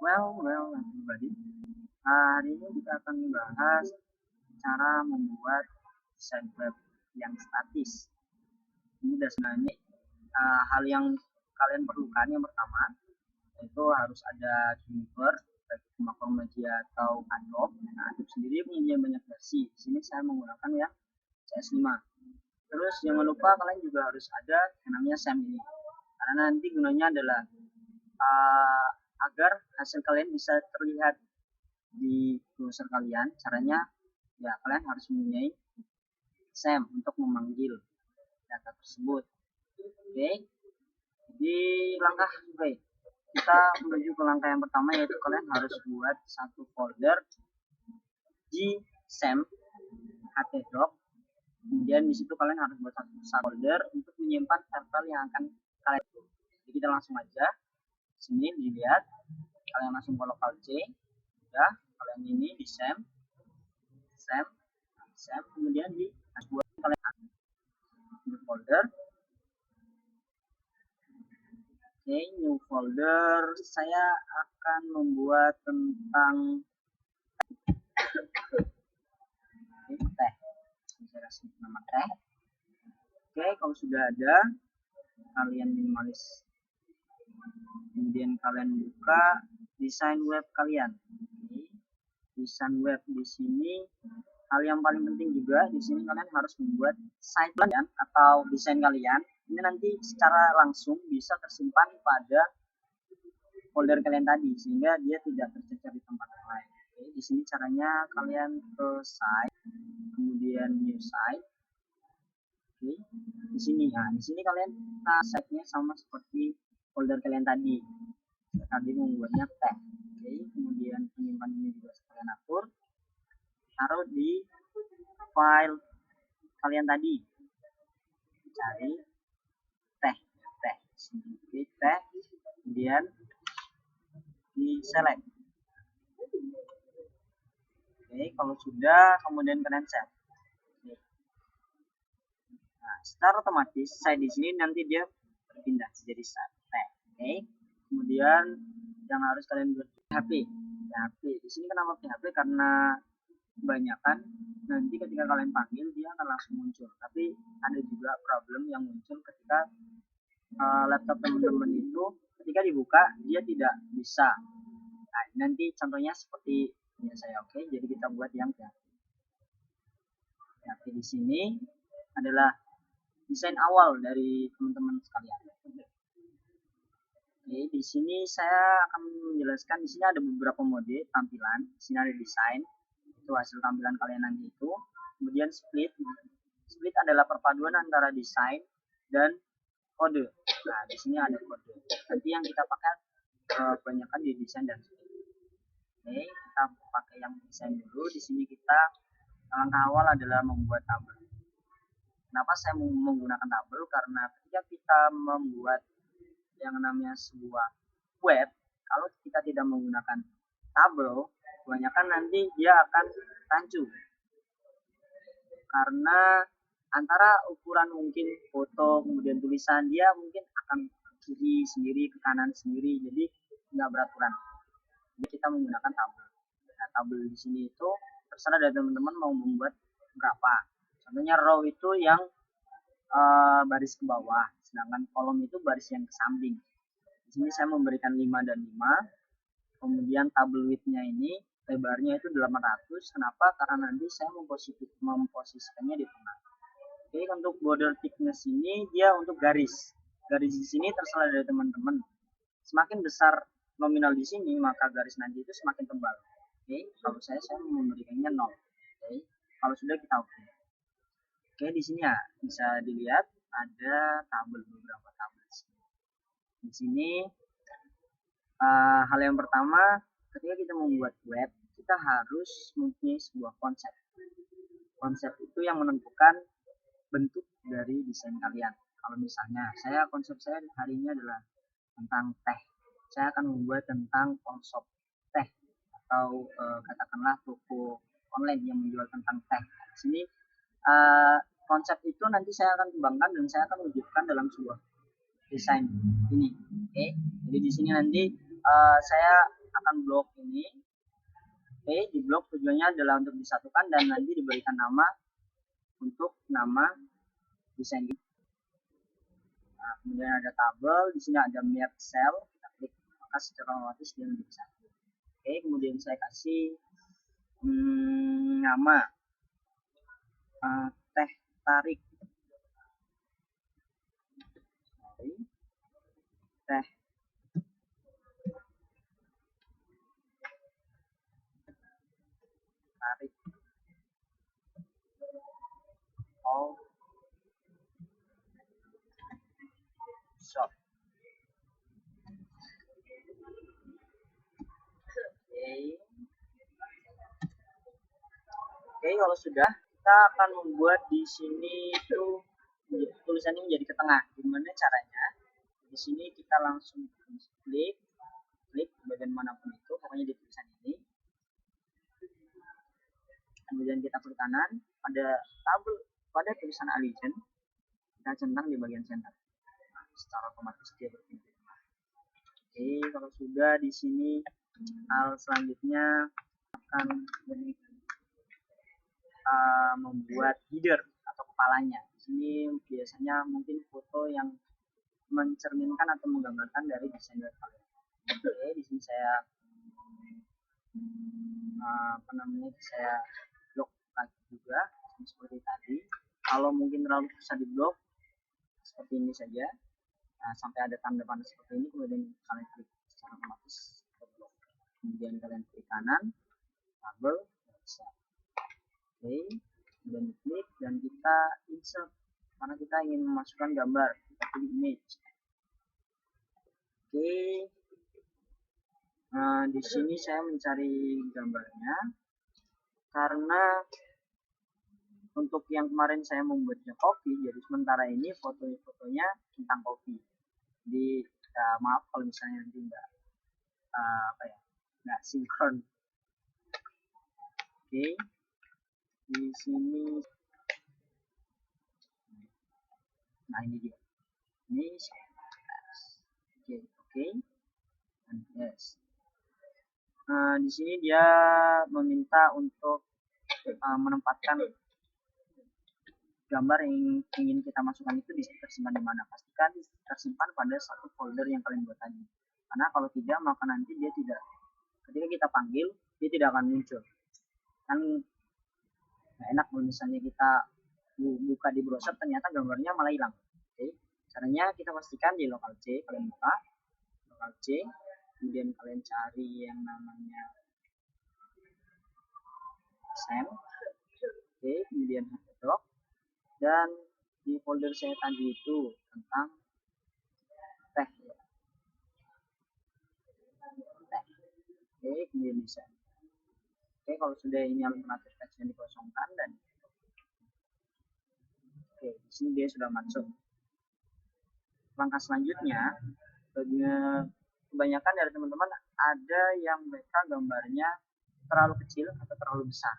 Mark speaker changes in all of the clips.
Speaker 1: Well, everybody. Hari ini kita akan membahas cara membuat desain web yang statis. Ini sebenarnya hal yang kalian perlukan. Yang pertama, itu harus ada Fiverr, baik itu Macromedia atau Adobe. Nah, Adobe sendiri punya banyak versi. Di sini saya menggunakan ya CS5. Terus jangan lupa kalian juga harus ada yang namanya SEM ini. Karena nanti gunanya adalah agar hasil kalian bisa terlihat di browser kalian. Caranya ya kalian harus mempunyai SEM untuk memanggil data tersebut. Oke, di langkah kita menuju ke langkah yang pertama, yaitu kalian harus buat satu folder di SEM htdoc. Kemudian di situ kalian harus buat satu folder untuk menyimpan file yang akan kalian. Jadi kita langsung aja sini dilihat, kalian langsung ke local C, ya kalian ini di SEM, kemudian di buat kalian new folder. Oke, new folder saya akan membuat tentang teh. Saya kasih nama teh. Oke, kalau sudah ada, kalian minimalis. Kemudian kalian buka desain web kalian. Oke, desain web di sini hal yang paling penting juga di sini kalian harus membuat site kalian atau desain kalian. Ini nanti secara langsung bisa tersimpan pada folder kalian tadi sehingga dia tidak tercecer di tempat lain. Oke, di sini caranya kalian ke site, kemudian new site. Oke, di sini kalian site-nya sama seperti folder kalian tadi. Tadi membuatnya tag. Oke, kemudian penyimpan ini juga kalian atur, taruh di file kalian tadi. Cari teh. Oke, teh. Kemudian di select. Oke, kalau sudah kemudian kalian save. Nah, secara otomatis site di sini nanti dia berpindah jadi site teh. Oke, kemudian yang harus kalian buat PHP. Di sini kenapa PHP? Karena kebanyakan nanti ketika kalian panggil dia akan langsung muncul. Tapi ada juga problem yang muncul ketika laptop teman-teman itu ketika dibuka dia tidak bisa. Nah, nanti contohnya seperti ini saya. Oke, jadi kita buat yang PHP di sini adalah desain awal dari teman-teman sekalian. Oke, di sini saya akan menjelaskan. Di sini ada beberapa mode tampilan. Di sini ada desain, itu hasil tampilan kalian nanti itu. Kemudian split adalah perpaduan antara desain dan kode. Nah, di sini ada kode. Nanti yang kita pakai kebanyakan di desain dan split. Oke, kita pakai yang desain dulu. Di sini kita langkah awal adalah membuat tabel. Kenapa saya menggunakan tabel? Karena ketika kita membuat yang namanya sebuah web, kalau kita tidak menggunakan tabel, kebanyakan nanti dia akan rancu. Karena antara ukuran mungkin foto kemudian tulisan dia mungkin akan ke kiri sendiri, ke kanan sendiri, jadi nggak beraturan. Jadi kita menggunakan tabel. Nah, tabel di sini itu terserah dari teman-teman mau membuat berapa. Contohnya row itu yang baris ke bawah, sedangkan kolom itu baris yang ke samping. Di sini saya memberikan 5 dan 5. Kemudian tabel width-nya ini lebarnya itu 800. Kenapa? Karena nanti saya memposisikannya di tengah. Oke, untuk border thickness ini dia untuk garis. Garis di sini terserah dari teman-teman. Semakin besar nominal di sini, maka garis nanti itu semakin tebal. Oke, kalau saya memberikannya 0. Oke, kalau sudah kita oke. Oke, di sini ya bisa dilihat ada beberapa tabel di sini. Di sini hal yang pertama ketika kita membuat web, kita harus mempunyai sebuah konsep. Konsep itu yang menentukan bentuk dari desain kalian. Kalau misalnya konsep saya hari ini adalah tentang teh, saya akan membuat tentang konsep teh atau katakanlah toko online yang menjual tentang teh. Di sini konsep itu nanti saya akan kembangkan dan saya akan wujudkan dalam sebuah desain ini. Oke, jadi di sini nanti saya akan blok ini. Oke, di blok tujuannya adalah untuk disatukan dan nanti diberikan nama untuk nama desain ini. Nah, kemudian ada tabel, di sini ada merge cell, kita klik maka secara otomatis dia menjadi satu. Oke, kemudian saya kasih nama teh tarik. Teh tarik. Oh, shop. Oke, kalau sudah, kita akan membuat di sini itu tulisannya menjadi ke tengah. Gimana caranya? Di sini kita langsung klik bagian manapun itu, pokoknya di tulisan ini. Kemudian kita klik kanan, pada tulisan Allegiant, kita centang di bagian center. Nah, secara otomatis dia berpindah. Oke, kalau sudah di sini hal selanjutnya akan membuat header atau kepalanya. Di sini biasanya mungkin foto yang mencerminkan atau menggambarkan dari desain web kalian. Oke, di sini saya saya blok lagi juga seperti tadi. Kalau mungkin terlalu susah di blok, seperti ini saja. Nah, sampai ada tanda panah seperti ini, kemudian kalian klik secara otomatis ke blok. Kemudian kalian klik kanan, tabel, bisa. Oke, kemudian klik dan kita insert karena kita ingin memasukkan gambar. Kita pilih image. Oke. Nah, di sini saya mencari gambarnya karena untuk yang kemarin saya membuatnya kopi, jadi sementara ini fotonya tentang kopi. Jadi maaf kalau misalnya nanti nggak sinkron. Oke, di sini, nah ini dia. Ini oke, dan yes. Nah, di sini dia meminta untuk menempatkan gambar yang ingin kita masukkan itu tersimpan di mana. Pastikan tersimpan pada satu folder yang kalian buat tadi. Karena kalau tidak, maka nanti dia tidak, ketika kita panggil, dia tidak akan muncul. Kan nggak enak kalau misalnya kita buka di browser ternyata gambarnya malah hilang. Oke, caranya kita pastikan di lokal C, kalian buka lokal C, kemudian kalian cari yang namanya send. Oke, kemudian doc, dan di folder saya tadi itu tentang teh. Oke, kemudian bisa. Oke, kalau sudah ini alternatif teks yang dikosongkan dan oke, di sini dia sudah masuk. Langkah selanjutnya, kebanyakan dari teman-teman ada yang mereka gambarnya terlalu kecil atau terlalu besar.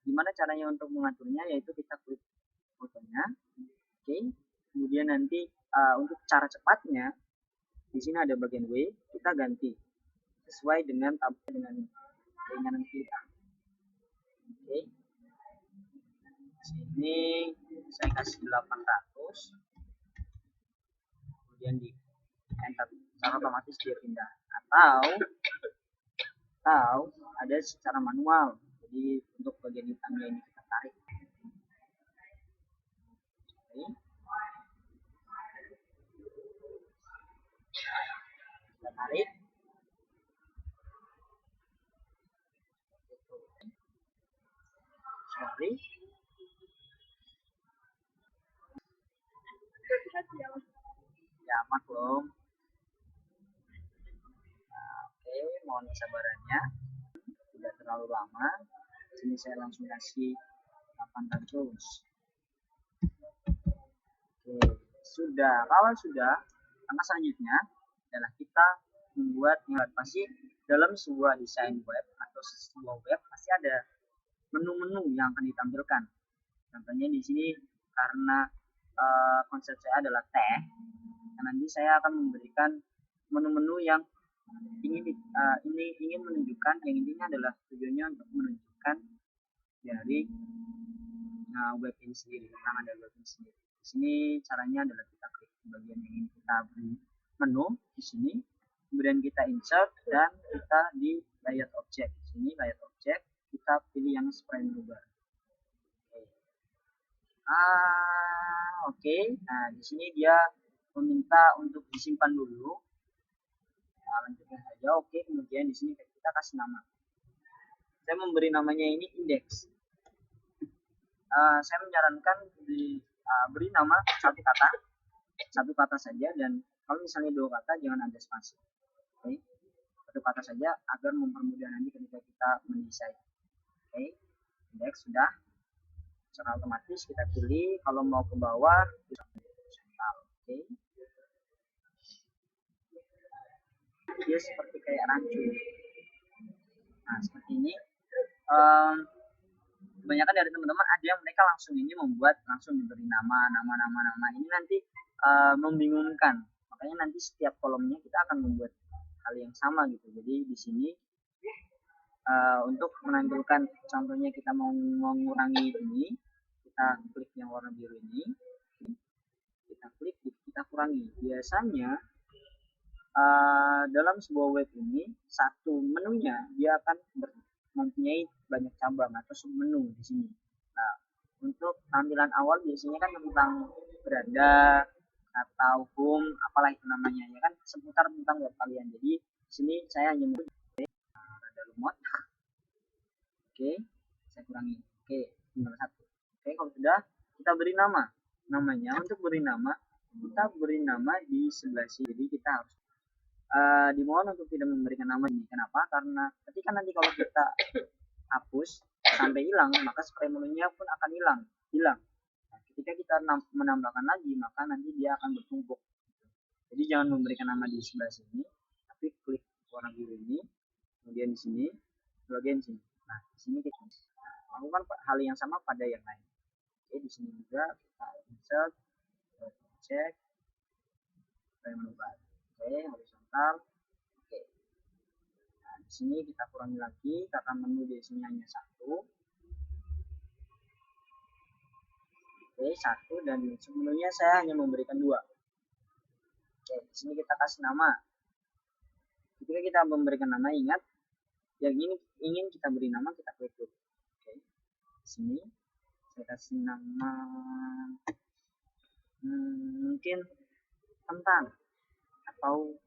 Speaker 1: Gimana caranya untuk mengaturnya? Yaitu kita klik fotonya, oke, kemudian nanti untuk cara cepatnya di sini ada bagian W, kita ganti sesuai dengan keinginan kita. Oke, sini saya kasih 800, kemudian di enter, secara otomatis dia pindah. Atau ada secara manual, jadi untuk bagian hitamnya ini kita tarik. Oke, kita tarik. Sorry. Ya, maklum. Nah, oke, mohon kesabarannya. Tidak terlalu lama. Sini saya langsung kasih 800. Oke, sudah. Kalau sudah, langkah selanjutnya adalah kita membuat pasti dalam sebuah desain web atau sebuah web pasti ada menu-menu yang akan ditampilkan. Contohnya di sini karena konsep saya adalah teh, nanti saya akan memberikan menu-menu yang ini ingin menunjukkan, yang intinya adalah tujuannya untuk menunjukkan dari web ini sendiri, keterangan dari web ini sendiri. Di sini caranya adalah kita klik bagian yang ingin kita beri menu di sini, kemudian kita insert dan kita di layout object. Di sini layout object kita pilih yang sprite bar. Oke. Nah, di sini dia meminta untuk disimpan dulu. Nah, lanjutkan saja. Oke, kemudian di sini kita kasih nama. Saya memberi namanya ini index. Saya menyarankan beri nama satu kata saja, dan kalau misalnya 2 kata jangan ada spasi. Oke, 1 kata saja agar mempermudah nanti ketika kita mendesain. Oke, index sudah. Secara otomatis kita pilih kalau mau ke bawah bisa horizontal. Oke, dia seperti kayak rancu. Nah, seperti ini. Kebanyakan dari teman-teman ada yang mereka langsung diberi nama ini nanti membingungkan. Makanya nanti setiap kolomnya kita akan membuat hal yang sama gitu. Jadi di sini untuk menampilkan, contohnya kita mau mengurangi ini, kita klik yang warna biru ini, kita klik, kita kurangi. Biasanya dalam sebuah web ini satu menunya dia akan mempunyai banyak cabang atau submenu di sini. Nah, untuk tampilan awal biasanya kan tentang beranda atau home, apalah itu namanya, ya kan, seputar tentang web kalian. Jadi di sini saya hanya ada remote. Oke, saya kurangi. Oke, tinggal 1. Oke, kalau sudah kita beri nama. Namanya, untuk beri nama kita beri nama di sebelah sini. Jadi kita harus dimohon untuk tidak memberikan nama ini. Kenapa? Karena ketika nanti kalau kita hapus sampai hilang, maka spray menunya pun akan hilang. Nah, ketika kita menambahkan lagi, maka nanti dia akan bertumpuk. Jadi jangan memberikan nama di sebelah sini, tapi klik warna biru ini, kemudian di sini, bagian sini. Nah, di sini kita lakukan hal yang sama pada yang lain. Oke, di sini juga kita insert, cek, spray menu bar. Oke, horizontal. Oke. Nah, di sini kita kurangi lagi karena menu di sini hanya 1. Oke, 1, dan sebenarnya saya hanya memberikan 2. Oke, di sini kita kasih nama. Ketika kita memberikan nama, ingat yang ingin kita beri nama, kita klik dulu. Oke. Di sini saya kasih nama mungkin tentang atau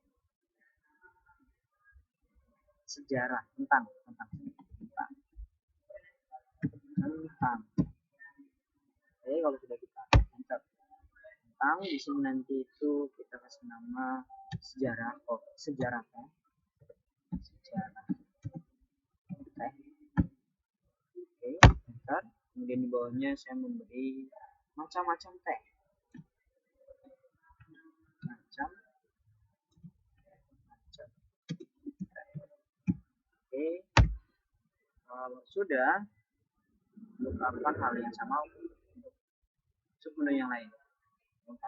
Speaker 1: sejarah, tentang. Oke, kalau sudah kita enter tentang, di sini nanti itu kita kasih nama sejarah. Sejarah kan? Sejarah. Oke, enter. Kemudian di bawahnya saya memberi macam-macam tag. Oke, kalau sudah, lakukan hal yang sama untuk submenu yang lain. Oke.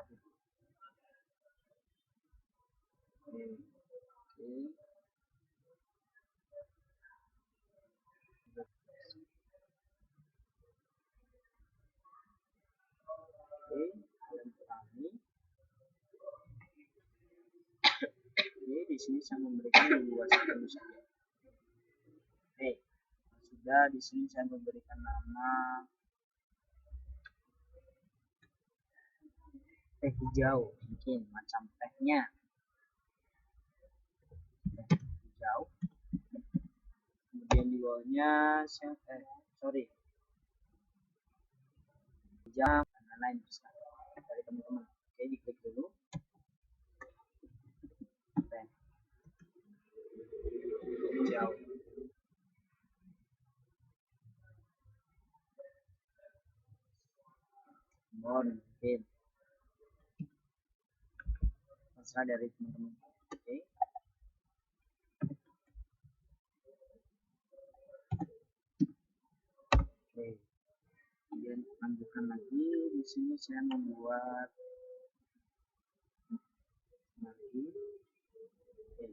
Speaker 1: Di sini saya memberikan 2 saja. Oke, sudah, di sini saya memberikan nama teh hijau, mungkin macam tehnya hijau. Kemudian di bawahnya saya jam dan lain-lain dari teman-teman. Oke, diklik dulu. Hijau. Mungkin terserah dari teman-teman. Oke. Oke. Kemudian lanjutkan lagi. Di sini saya membuat lagi. Oke.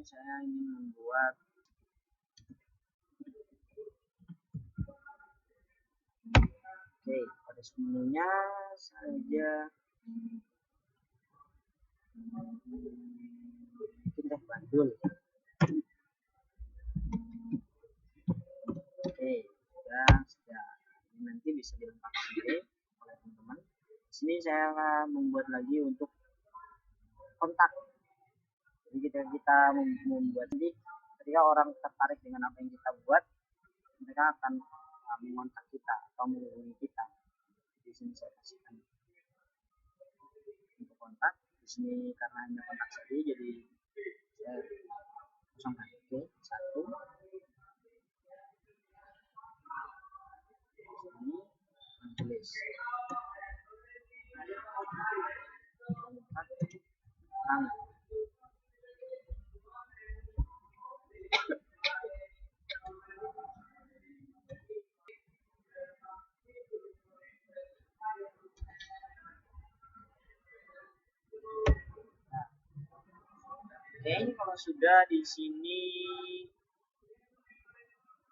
Speaker 1: saya ingin membuat pada semuanya saja kita bandul. Sudah. Nanti bisa dilengkapi sendiri oleh teman-teman. Di sini saya akan membuat lagi untuk kontak. Jadi kita membuat, jadi ketika orang tertarik dengan apa yang kita buat, mereka akan mengontak kita atau menghubungi kita. Di sini saya kasihkan untuk kontak. Di sini karena hanya kontak saja, jadi saya kosongkan. Oke, satu. Ini tulis. Oke, kalau sudah di sini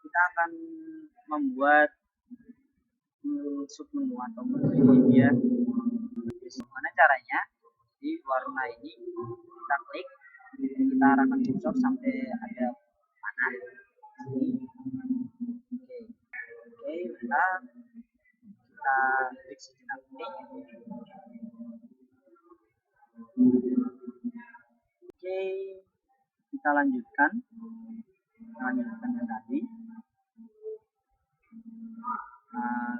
Speaker 1: kita akan membuat submenu atau menu dia. Gimana caranya? Di warna ini kita klik, kita arahkan kursor sampai ada panah. Oke, bentar. Kita klik sejenak. Oke, kita lanjutkan yang tadi.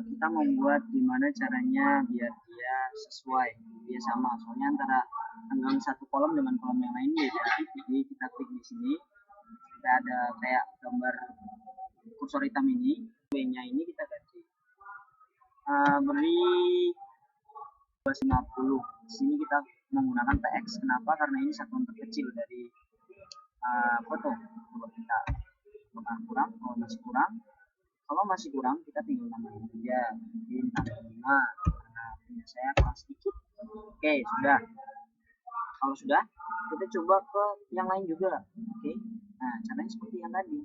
Speaker 1: Kita membuat gimana caranya biar dia sesuai, dia sama. Soalnya antara tenggang satu kolom dengan kolom yang lain beda. Jadi kita klik di sini, kita ada kayak gambar kursor hitam ini, B-nya ini kita ganti. Beri 250. Di sini kita menggunakan PX. Kenapa? Karena ini satuan terkecil dari foto. Coba kita kurang, kalau masih kurang kita tinggal nambahin aja, bintang 5 karena punya saya kurang sedikit. Oke, sudah. Kalau sudah, kita coba ke yang lain juga. Oke, nah caranya seperti yang tadi.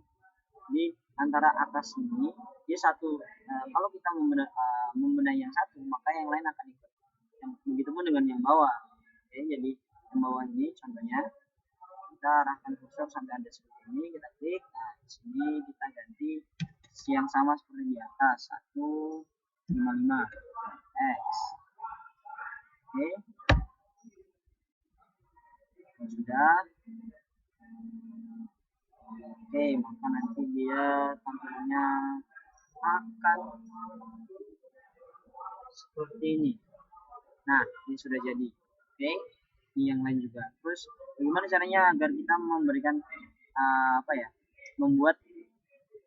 Speaker 1: Jadi antara atas ini dia satu, kalau kita membenahi yang satu, maka yang lain akan ikut. Begitupun dengan yang bawah. Oke, jadi yang bawah ini contohnya kita arahkan kursor sampai ada seperti ini, kita klik. Nah, di sini kita ganti yang sama seperti di atas, 155 X. Oke, sudah. Oke, maka nanti dia tampilannya akan seperti ini. Nah, ini sudah jadi. Oke, ini yang lain juga. Terus bagaimana caranya agar kita memberikan membuat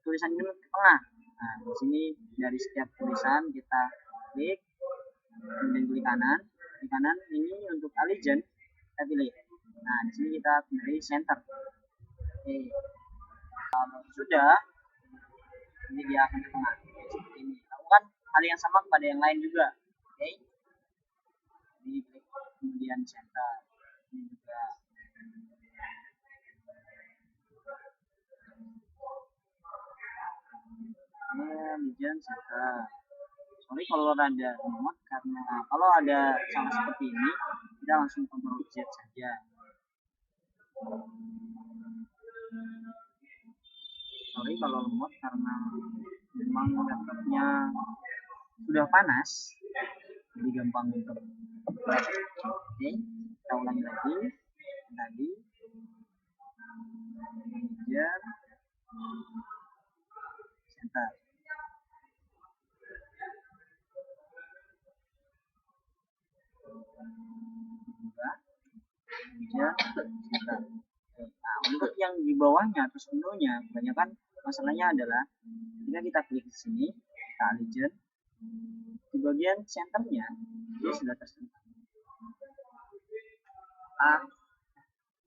Speaker 1: tulisan ini ke tengah. Nah, di sini dari setiap tulisan kita klik, kemudian klik kanan ini untuk allegiance kita pilih. Nah, di sini kita pilih center. Oke, kalau sudah, ini dia akan ke tengah seperti ini. Lakukan hal yang sama kepada yang lain juga. Oke, ini klik kemudian center. Ini juga. Median center. Sorry kalau ada remote, karena kalau ada salah seperti ini kita langsung Ctrl Z saja. Sorry kalau lemot karena memang laptopnya sudah panas, jadi gampang untuk. Oke, kita ulangi lagi tadi. Median center. Nah, untuk yang di bawahnya atau sebelumnya, kebanyakan masalahnya adalah jika kita klik di sini, kita align di bagian centernya dia sudah tersentuh.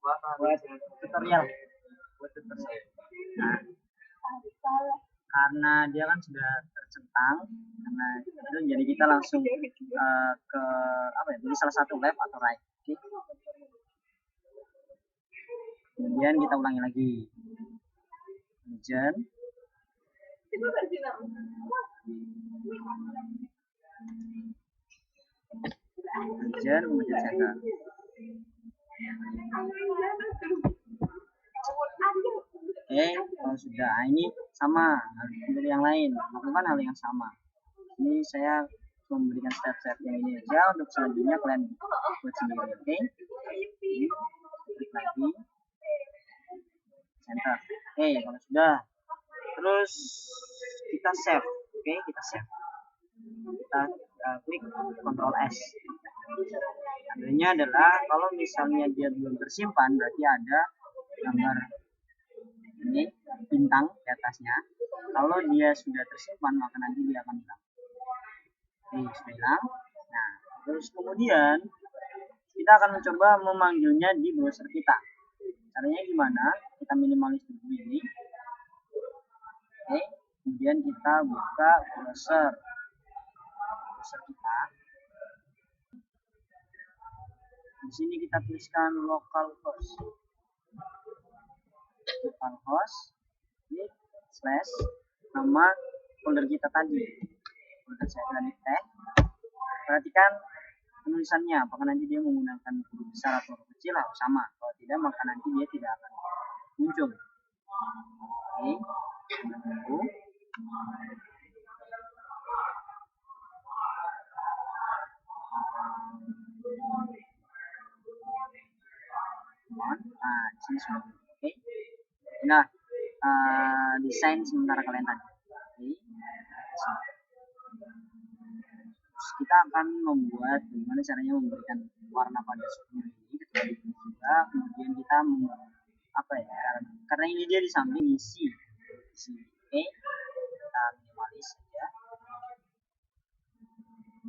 Speaker 1: Buat tutorial. Nah, karena dia kan sudah tercentang, karena itu jadi kita langsung ke jadi salah satu left atau right. Kemudian kita ulangi lagi. Region. Region, kemudian center. Oke, kalau sudah ini sama, harus pilih yang lain, lakukan hal yang sama. Ini saya memberikan step-step yang ini aja, untuk selanjutnya kalian buat sendiri. Oke, klik lagi, center. Oke, kalau sudah, terus kita save. Oke, kita save. Kita klik Ctrl S. Tandanya adalah kalau misalnya dia belum tersimpan, berarti ada gambar ini bintang di atasnya. Kalau dia sudah tersimpan, maka nanti dia akan hilang. Oke, sudah hilang. Nah, terus kemudian kita akan mencoba memanggilnya di browser kita. Caranya gimana? Kita minimalis dulu ini. Oke, kemudian kita buka browser kita. Di sini kita tuliskan localhost. Klik slash nama folder kita tadi. Folder saya tadi teh. Perhatikan penulisannya, apakah nanti dia menggunakan huruf besar atau huruf kecil harus sama. Kalau tidak, maka nanti dia tidak akan muncul. Oke, tunggu. Nah, di sini sudah. Oke. Nah, desain sementara kalian tadi. Oke. Terus kita akan membuat bagaimana caranya memberikan warna pada submenu ini. Juga kemudian kita apa ya? Karena ini dia di samping isi. Oke. Kita minimalis saja.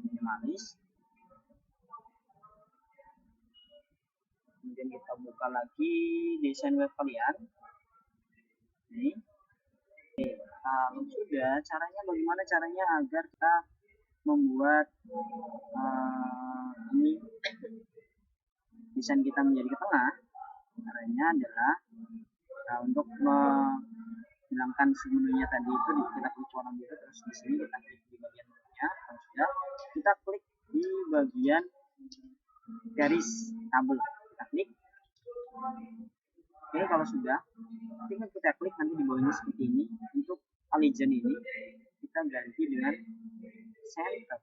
Speaker 1: Minimalis. Kemudian kita buka lagi desain web kalian. Ini. Oke, kalau sudah, caranya bagaimana caranya agar kita membuat ini desain kita menjadi ke tengah. Caranya adalah untuk menghilangkan submenunya tadi itu kita klik warna biru, terus di sini kita klik di bagian menunya. Kalau sudah, kita klik di bagian garis tabel, kita klik. Oke, kalau sudah, tinggal kita klik nanti di bawahnya seperti ini. Untuk allegiance ini kita ganti dengan center.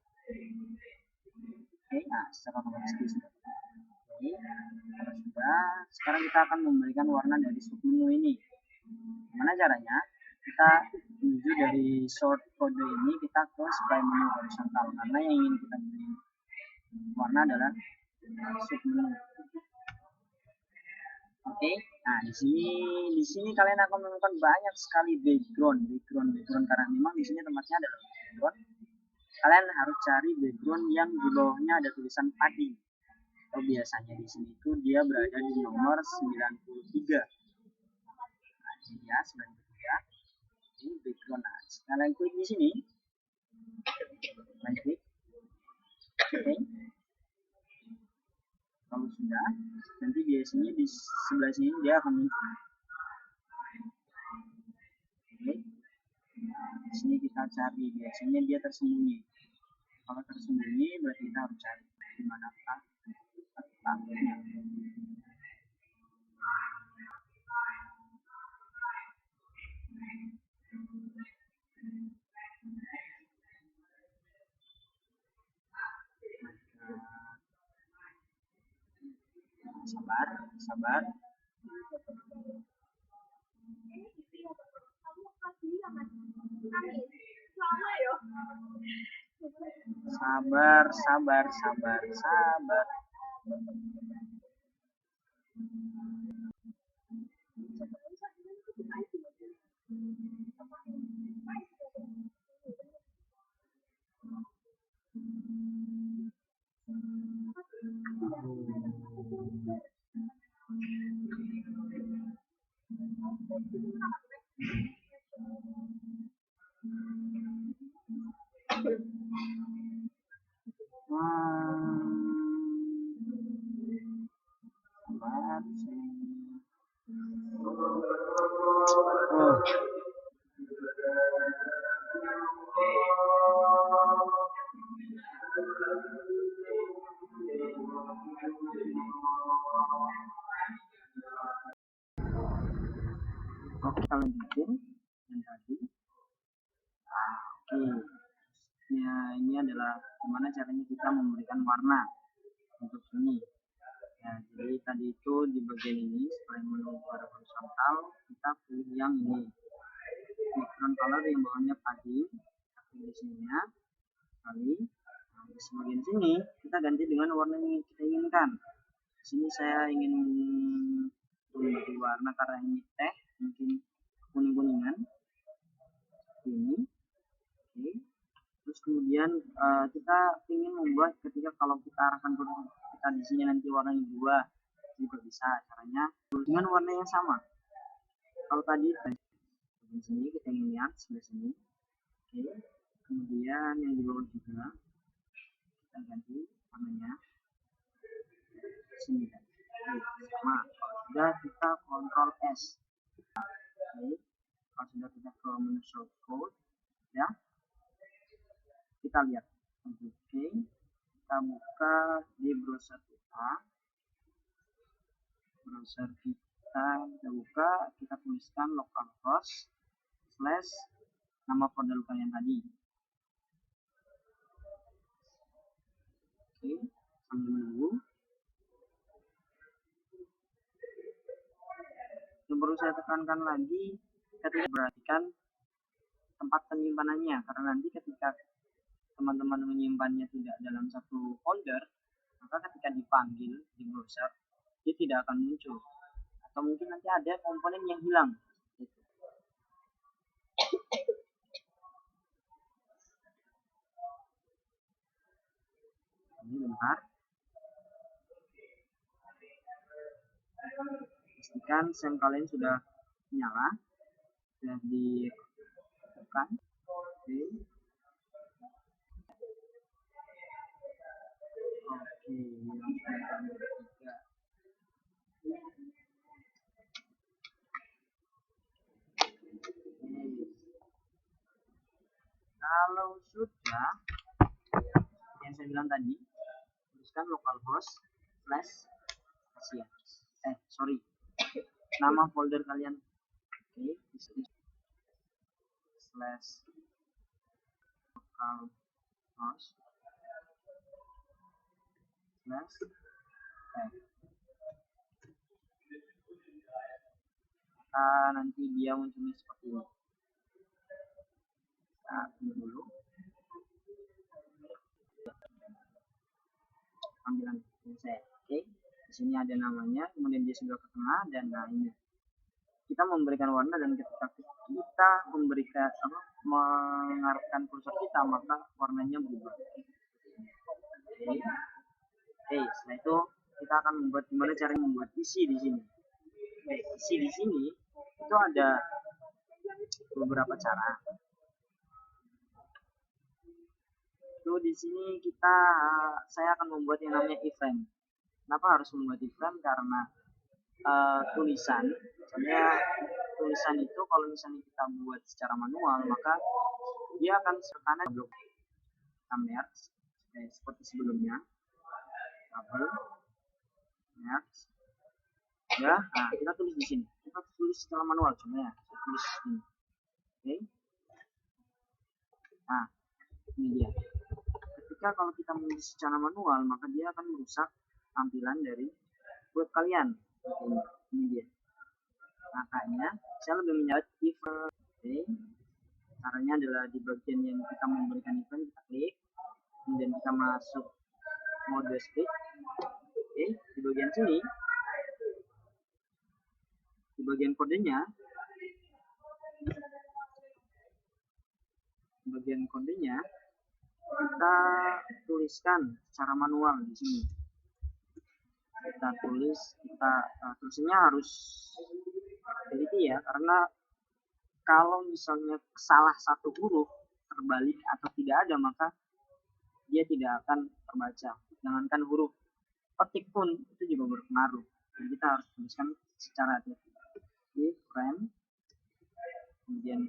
Speaker 1: Oke, nah secara otomatis dia sudah. Oke, kalau sudah, sekarang kita akan memberikan warna dari submenu ini. Gimana caranya? Kita menuju dari short kode ini kita ke supply menu horizontal, karena yang ingin kita beri warna adalah submenu. Oke, nah di sini kalian akan menemukan banyak sekali background karena memang di sini tempatnya adalah background. Kalian harus cari background yang di bawahnya ada tulisan padding. Atau biasanya di sini itu dia berada di nomor 93. Nah, ini ya 93. Ini background. Nah, kalian klik di sini. Kalian klik. Oke. Kalau sudah, nanti biasanya di sebelah sini dia akan muncul. Oke. Di sini kita cari, biasanya dia tersembunyi. Kalau tersembunyi berarti kita harus cari di manakah letaknya. Sabar. Sabar. Oh. Oke, kita lanjutin yang tadi. Oke. Ya, ini adalah gimana caranya kita memberikan warna untuk ini. Ya, jadi tadi itu di bagian ini supaya menu pada horizontal kita pilih yang ini. Background color yang bawahnya pagi, di sininya kali. Nah, di bagian sini kita ganti dengan warna yang kita inginkan. Di sini saya ingin memberi warna karena ini teh, mungkin kuning-kuningan. Ini, oke. Terus kemudian kita ingin membuat ketika kalau kita arahkan kita di sini nanti warnanya berubah juga bisa caranya dengan warna yang sama. Kalau tadi di sini kita ingin lihat sebelah sini, oke. Kemudian yang di bawah juga kita ganti warnanya sini kan, sama. Kalau sudah kita Ctrl S, oke. Kalau sudah kita ke menu shortcut, ya kita lihat, oke. Kita buka di browser kita, kita buka, kita tuliskan localhost / nama folder kalian tadi. Oke, sambil menunggu. Yang perlu saya tekankan lagi, ketika perhatikan tempat penyimpanannya, karena nanti ketika teman-teman menyimpannya tidak dalam satu folder, maka ketika dipanggil di browser dia tidak akan muncul, atau mungkin nanti ada komponen yang hilang. Ini bentar, pastikan SEM kalian sudah nyala, sudah ditekan. Oke. Oke, yang ketiga. Kalau sudah, yang saya bilang tadi, tuliskan localhost / nama folder kalian. Oke, /localhost / nanti dia muncul seperti ini. Nah, ini dulu tampilan saya. Oke, di sini ada namanya, kemudian dia sudah ke tengah, dan nah ini kita memberikan warna, dan ketika kita memberikan mengarahkan kursor kita, maka warnanya berubah. Oke, setelah itu kita akan membuat gimana cara membuat isi di sini. Oke, isi di sini itu ada beberapa cara. Itu di sini saya akan membuat yang namanya iframe. Kenapa harus membuat iframe? Karena tulisan, misalnya tulisan itu kalau misalnya kita buat secara manual, maka dia akan sekanan blok merge seperti sebelumnya, double merge, ya. Nah, kita tulis di sini, kita tulis secara manual, contohnya saya tulis di sini. Oke. Nah, ini dia. Ketika kalau kita menulis secara manual, maka dia akan merusak tampilan dari web kalian. Ini dia. Makanya saya lebih menyebut event. Oke. Caranya adalah di bagian yang kita memberikan event, kita klik, kemudian kita masuk mode split. Oke, di bagian sini, di bagian kodenya, kita tuliskan secara manual di sini. Kita tulis, tulisannya harus teliti ya, karena kalau misalnya salah satu huruf terbalik atau tidak ada, maka dia tidak akan terbaca. Jangankan huruf, ketik pun itu juga berpengaruh. Jadi kita harus tuliskan secara hati-hati. Iframe, kemudian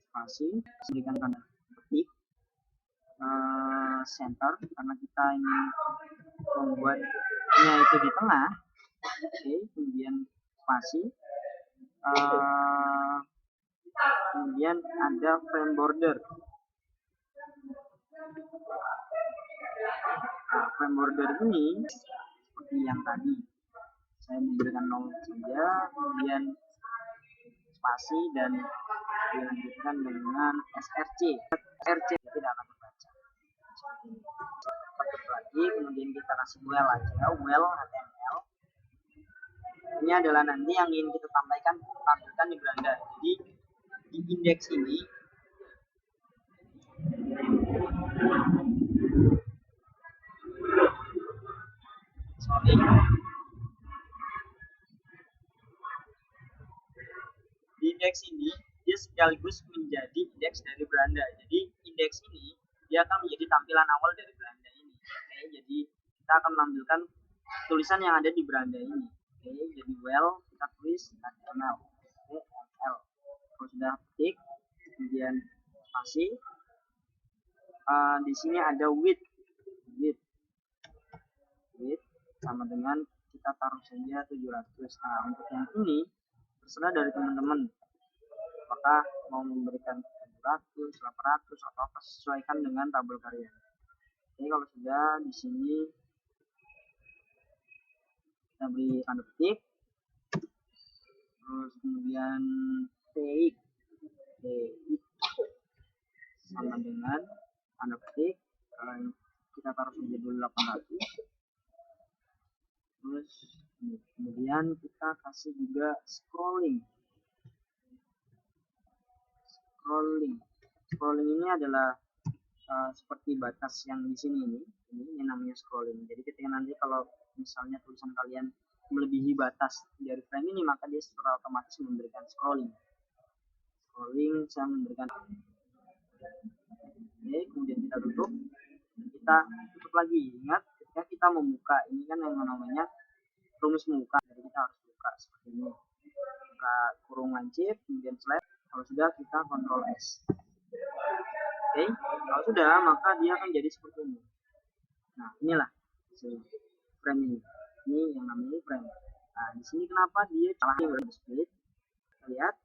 Speaker 1: spasi, berikan tanda petik, center karena kita ingin membuatnya itu di tengah. Oke, kemudian spasi, kemudian ada frame border. Nah, frame border ini seperti yang tadi saya memberikan 0 saja, kemudian spasi dan dilanjutkan dengan SRC. SRC tidak akan terbaca. Ketuk lagi, kemudian kita kasih well aja, well HTML. Ini adalah nanti yang ingin kita tampilkan di beranda. Jadi di indeks ini di indeks ini dia sekaligus menjadi indeks dari beranda. Jadi indeks ini dia akan menjadi tampilan awal dari beranda ini. Oke, jadi kita akan menampilkan tulisan yang ada di beranda ini. Oke, jadi well kita tulis HTML. HTML. Kalau sudah ketik, kemudian spasi. Di sini ada width sama dengan kita taruh saja 700. Nah, untuk yang ini terserah dari teman-teman apakah mau memberikan 700, 800 atau apa, sesuaikan dengan tabel kalian. Jadi kalau sudah di sini kita beri tanda petik, terus kemudian TX sama dengan tanda petik, kita taruh saja dulu 800. Terus kemudian kita kasih juga scrolling ini adalah seperti batas yang di sini ini namanya scrolling. Jadi ketika nanti kalau misalnya tulisan kalian melebihi batas dari frame ini, maka dia secara otomatis memberikan scrolling saya memberikan. Oke, kemudian kita tutup lagi. Ingat, ketika kita membuka ini kan yang namanya rumus membuka, jadi kita harus buka seperti ini, buka kurung lancip, kemudian slash. Kalau sudah kita Ctrl S. Oke, kalau sudah maka dia akan jadi seperti ini. Nah, inilah frame ini yang namanya frame. Nah, di sini kenapa dia salah split? Lihat,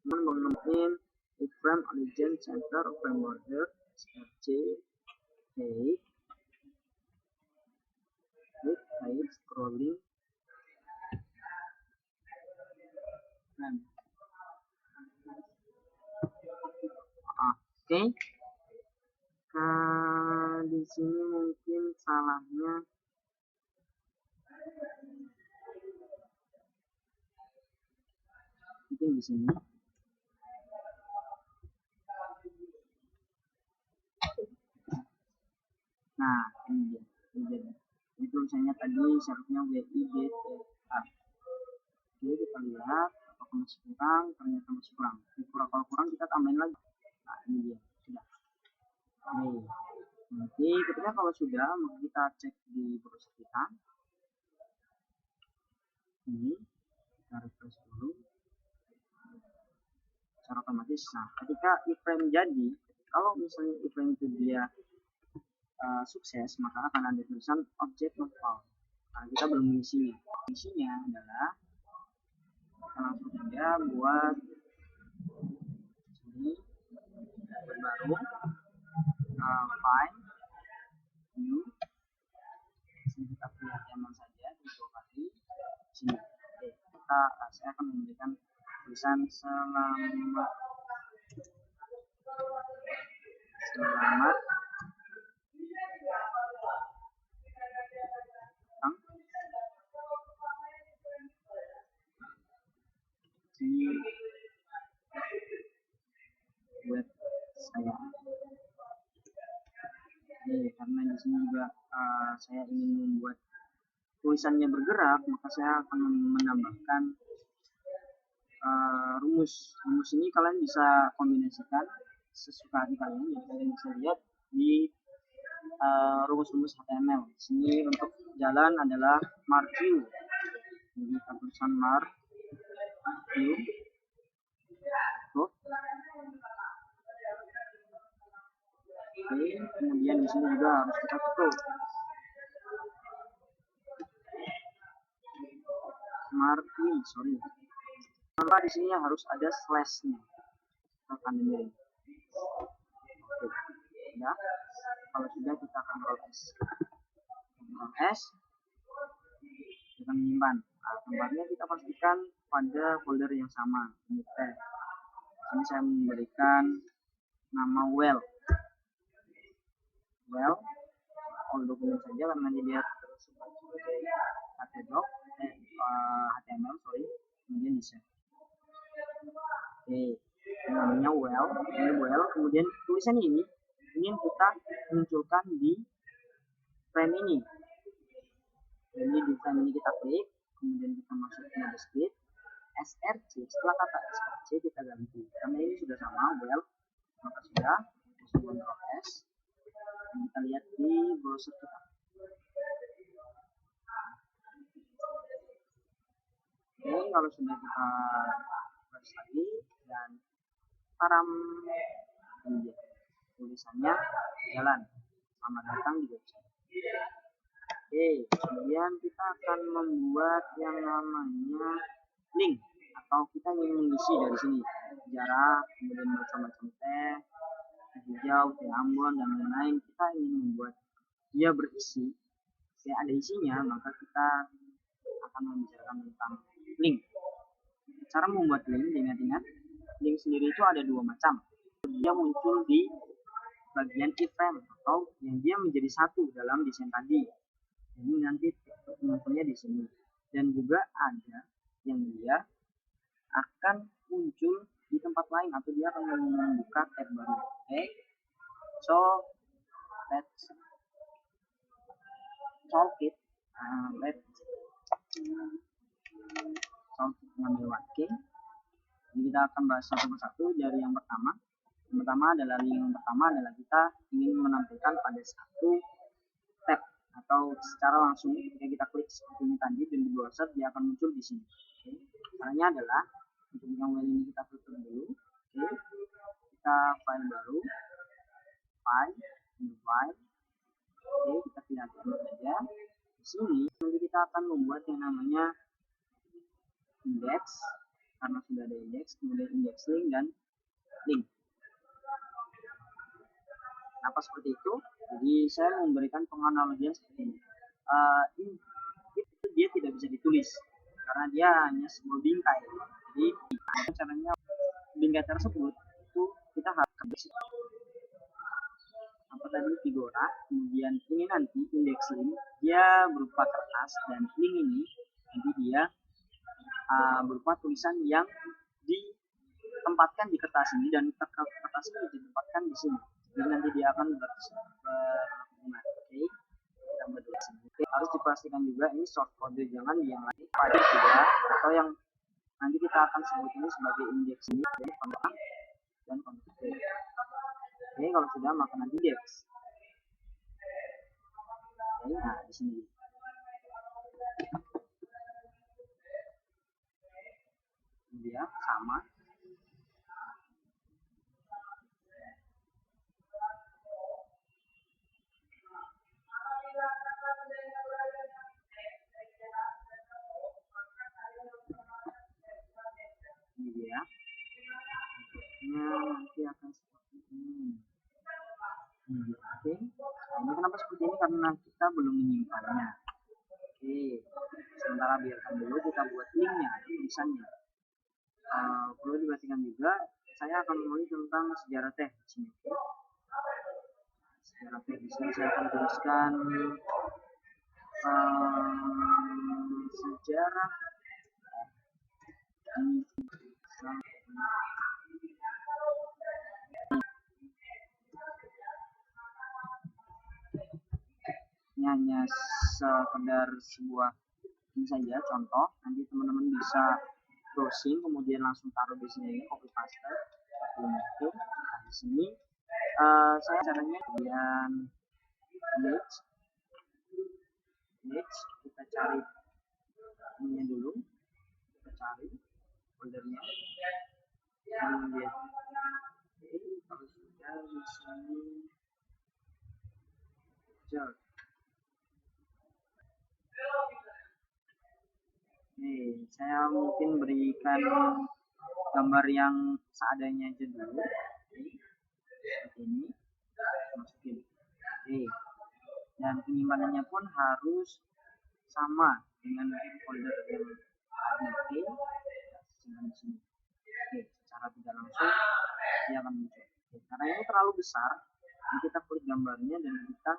Speaker 1: menemukan frame origin center frame border SRC height scrolling frame. Oke. Di sini mungkin salahnya mungkin di sini. Nah, ini dia. Ini tulisannya tadi seharusnya WIDTA. Oke, kita lihat apakah masih kurang, ternyata masih kurang. Kalau kurang kita tambahin lagi. Nah, ini dia, sudah. Oke. Nanti ketika kalau sudah, maka kita cek di browser kita. Ini kita refresh dulu. Secara otomatis. Nah, ketika iframe jadi, kalau misalnya iframe itu dia sukses, maka akan ada tulisan object not found. Nah, kita belum mengisi. Isinya adalah kita langsung saja buat ini baru, find new. Sini kita pilih HTML saja, dua kali. Sini, oke, saya akan memberikan tulisan selamat di web saya. Karena di sini juga saya ingin membuat tulisannya bergerak, maka saya akan menambahkan rumus ini. Kalian bisa kombinasikan sesuka hati kalian. Jadi kalian bisa lihat di rumus HTML. Di sini untuk jalan adalah marquee. Jadi kita tulisan marquee. foto. Oke, kemudian di sini juga harus kita tutup. Kenapa di sini harus ada slashnya? Akan ini. Oke, sudah. Kalau sudah kita akan Ctrl S. Ctrl S. Kita menyimpan. Nah, tempatnya kita pastikan pada folder yang sama. Ini teh. Ini saya memberikan nama well. All dokumen saja karena dia tersimpan sebagai HTML, kemudian di save. Oke, namanya well, kemudian tulisan ini ingin kita munculkan di frame ini. Jadi di frame ini kita klik, kemudian kita masuk ke mode split, src, setelah kata src kita ganti, karena ini sudah sama well, maka sudah masuk Ctrl S. Kita lihat di browser kita. Oke, kalau sudah kita refresh lagi dan param tulisannya jalan, selamat datang di website. Oke, kemudian kita akan membuat yang namanya link, atau kita ingin mengisi dari sini jarak, kemudian macam-macam teh hijau, teh Ambon, dan lain-lain. Kita ingin membuat dia berisi, ada isinya, maka kita akan membicarakan tentang link. Cara membuat link, ingat-ingat, link sendiri itu ada dua macam. Dia muncul di bagian iframe atau yang dia menjadi satu dalam desain tadi. Ini nanti munculnya di sini. Dan juga ada yang dia akan muncul di tempat lain atau dia akan membuka tab baru. Oke. So let's solve it. Let's solve it dengan working. Jadi kita akan bahas satu persatu dari yang pertama. Yang pertama adalah kita ingin menampilkan pada satu tab atau secara langsung ketika kita klik seperti ini tadi dan di browser dia akan muncul di sini. Oke. Caranya adalah untuk yang ini kita tutup dulu. Oke. Kita file baru, new file. Oke, kita pilih saja. Di sini nanti kita akan membuat yang namanya index, karena sudah ada index, kemudian index link dan link. Kenapa seperti itu? Jadi saya memberikan penganalogian seperti ini. Dia tidak bisa ditulis karena dia hanya sebuah bingkai. Jadi caranya bingkai tersebut itu kita harus apa tadi figura, kemudian ini nanti index link dia berupa kertas dan link ini nanti dia berupa tulisan yang ditempatkan di kertas ini dan kertas ini ditempatkan di sini. Jadi nanti dia akan berhubungan. Oke, kita berdua sini. Oke, harus dipastikan juga ini short code, jangan yang lain pada juga atau yang nanti kita akan sebut ini sebagai index ini dan kontak. Oke, kalau sudah maka nanti index. Oke, nah di sini. Dia sama. Ini dia. Nanti akan seperti ini. Oke. Nah, ini kenapa seperti ini? Karena kita belum menyimpannya. Oke. Sementara biarkan dulu kita buat linknya, tulisannya. Perlu diperhatikan juga, saya akan memulai tentang sejarah teh di sini. Sejarah teh di sini saya akan tuliskan sejarah ini hanya sekedar sebuah ini saja contoh, nanti teman-teman bisa browsing kemudian langsung taruh di sini, copy paste seperti ini. Nah, di sini saya caranya kemudian image kita cari ini dulu, kita cari foldernya. kemudian kalau sudah di sini jel. Saya mungkin berikan gambar yang seadanya aja dulu. Seperti ini, masukin. Dan penyimpanannya pun harus sama dengan folder yang tadi. Simpan di sini. Secara tidak langsung dia akan muncul. Karena ini terlalu besar, jadi kita klik gambarnya dan kita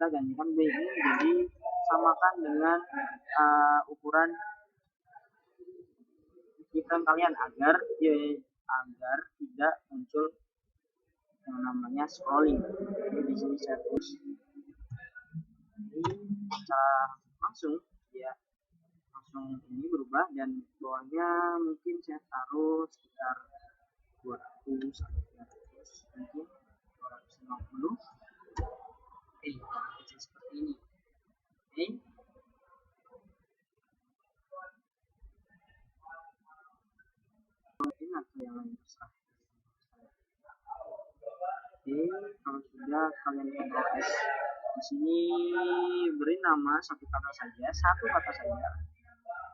Speaker 1: gantikan B ini jadi samakan dengan ukuran keyframe kalian agar tidak muncul yang namanya scrolling. Jadi di sini saya tulis langsung ini berubah, dan bawahnya mungkin saya taruh sekitar 200 sampai 300, mungkin 250. Seperti ini. Mungkin atau yang lain terserah. Kalau sudah kalian Ctrl S, di sini beri nama satu kata saja,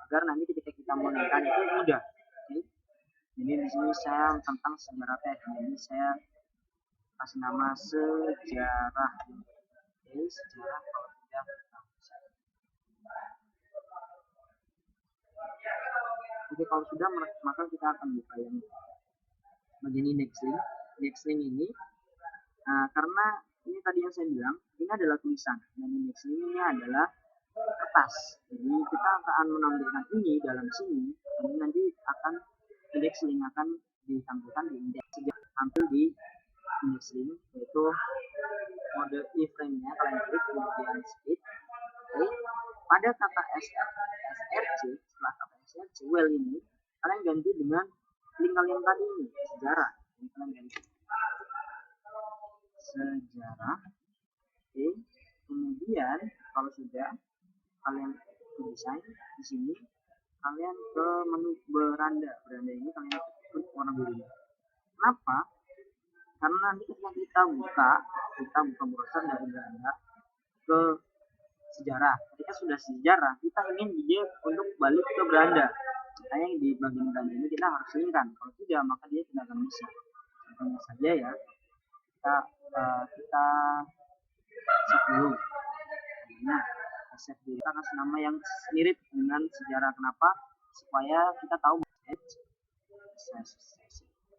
Speaker 1: agar nanti ketika kita menekan itu mudah. Jadi di sini saya tentang sejarah teh, jadi saya kasih nama sejarah. Sejarah kalau tidak kalau sudah, maka kita akan buka yang bagian index link ini. Karena ini tadi yang saya bilang, ini adalah tulisan, dan index link ini adalah kertas. Jadi kita akan menampilkan ini dalam sini, dan nanti akan index link akan ditampilkan di index, tampil di index link, yaitu mode iframe-nya kalian klik, kemudian speed. Pada kata src, setelah kata src well ini kalian ganti dengan link kalian tadi ini, sejarah. Jadi kalian ganti sejarah. Kemudian kalau sudah kalian desain, di sini kalian ke menu beranda ini kalian klik warna biru. Kenapa? Karena nanti ketika kita buka browser dari beranda ke sejarah, ketika sudah sejarah kita ingin dia untuk balik ke beranda, makanya di bagian beranda ini kita harus linkkan. Kalau tidak, maka dia tidak akan bisa. Contohnya saja ya, kita save dulu. Nah, save dulu, kita kasih nama yang mirip dengan sejarah. Kenapa? Supaya kita tahu.